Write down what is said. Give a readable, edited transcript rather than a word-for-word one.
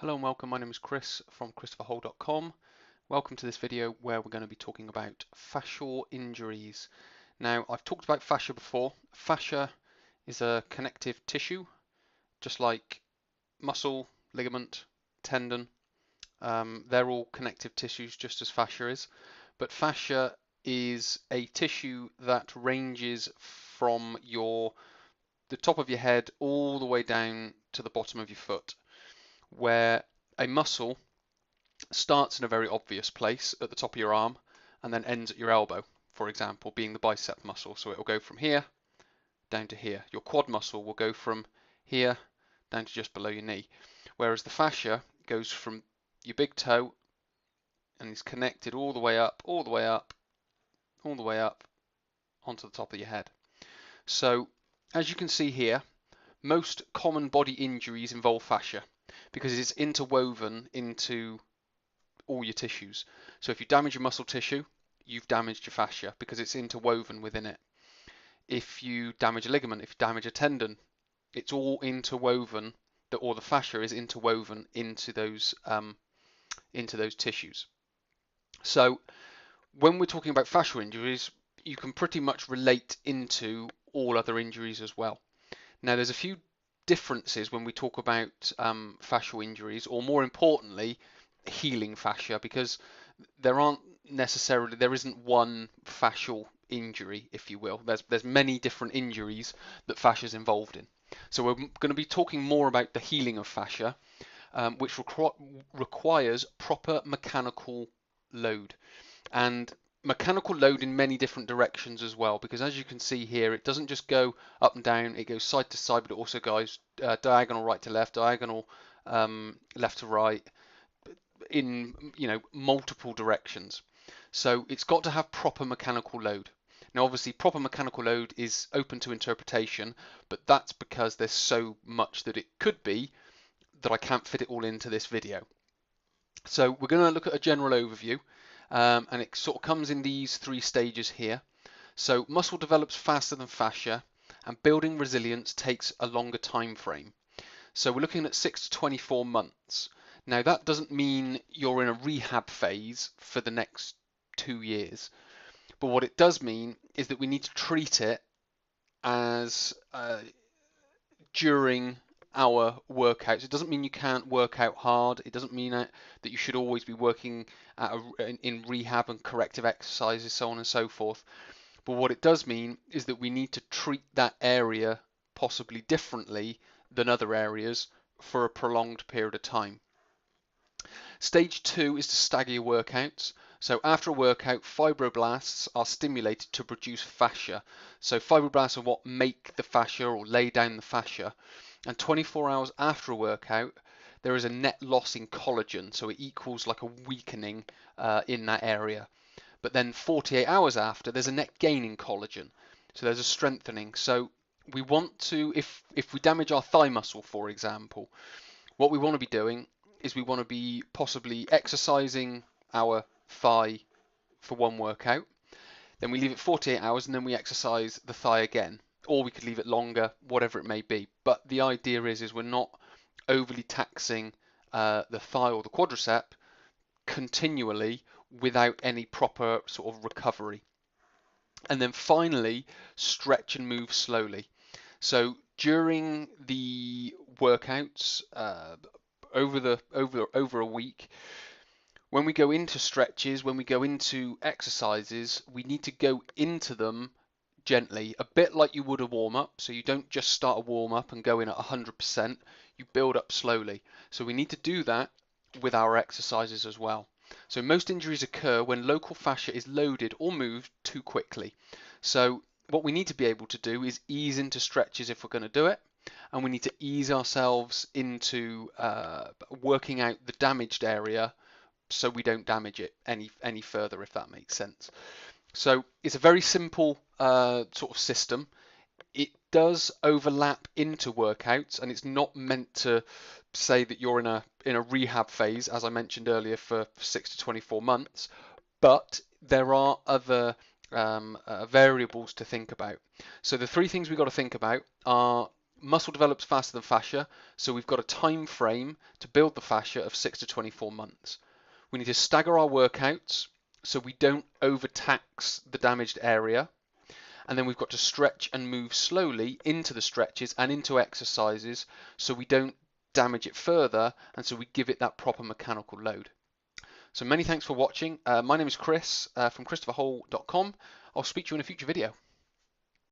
Hello and welcome, my name is Chris from christopherhole.com. Welcome to this video where we're going to be talking about fascial injuries. Now, I've talked about fascia before. Fascia is a connective tissue, just like muscle, ligament, tendon. They're all connective tissues just as fascia is. But fascia is a tissue that ranges from the top of your head all the way down to the bottom of your foot, where a muscle starts in a very obvious place at the top of your arm and then ends at your elbow, for example, being the bicep muscle. So it will go from here down to here. Your quad muscle will go from here down to just below your knee, whereas the fascia goes from your big toe and is connected all the way up, all the way up, all the way up onto the top of your head. So as you can see here, most common body injuries involve fascia because it's interwoven into all your tissues. So if you damage your muscle tissue, you've damaged your fascia because it's interwoven within it. If you damage a ligament, if you damage a tendon, it's all interwoven, or the fascia is interwoven into those tissues. So when we're talking about fascial injuries, you can pretty much relate into all other injuries as well. Now, there's a few differences when we talk about fascial injuries, or more importantly, healing fascia, because there isn't one fascial injury, if you will. There's many different injuries that fascia is involved in. So we're going to be talking more about the healing of fascia, which requires proper mechanical load. And mechanical load in many different directions as well, because as you can see here, it doesn't just go up and down, it goes side to side, but it also goes diagonal right to left, diagonal left to right, in multiple directions. So it's got to have proper mechanical load. Now obviously proper mechanical load is open to interpretation, but that's because there's so much that it could be that I can't fit it all into this video. So we're going to look at a general overview, and it sort of comes in these three stages here. So muscle develops faster than fascia, and building resilience takes a longer time frame. So we're looking at 6 to 24 months. Now that doesn't mean you're in a rehab phase for the next 2 years, but what it does mean is that we need to treat it as during our workouts. It doesn't mean you can't work out hard. It doesn't mean that you should always be working in rehab and corrective exercises, so on and so forth. But what it does mean is that we need to treat that area possibly differently than other areas for a prolonged period of time. Stage 2 is to stagger your workouts. So after a workout, fibroblasts are stimulated to produce fascia. So fibroblasts are what make the fascia or lay down the fascia. And 24 hours after a workout, there is a net loss in collagen. So it equals like a weakening in that area. But then 48 hours after, there's a net gain in collagen. So there's a strengthening. So we want to, if we damage our thigh muscle, for example, what we want to be doing is we want to be possibly exercising our thigh for one workout, then we leave it 48 hours and then we exercise the thigh again, or we could leave it longer, whatever it may be. But the idea is we're not overly taxing the thigh or the quadricep continually without any proper sort of recovery. And then finally, stretch and move slowly. So during the workouts, over a week, when we go into stretches, when we go into exercises, we need to go into them gently, a bit like you would a warm-up. So you don't just start a warm-up and go in at 100%, you build up slowly. So we need to do that with our exercises as well. So most injuries occur when local fascia is loaded or moved too quickly. So what we need to be able to do is ease into stretches if we're going to do it, and we need to ease ourselves into working out the damaged area so we don't damage it any further, if that makes sense. So it's a very simple sort of system. It does overlap into workouts, and it's not meant to say that you're in a rehab phase, as I mentioned earlier, for 6 to 24 months. But there are other variables to think about. So the three things we've got to think about are Muscle develops faster than fascia, so we've got a time frame to build the fascia of 6 to 24 months. We need to stagger our workouts so we don't overtax the damaged area. And then we've got to stretch and move slowly into the stretches and into exercises so we don't damage it further, and so we give it that proper mechanical load. So many thanks for watching. My name is Chris from christopherhall.com. I'll speak to you in a future video.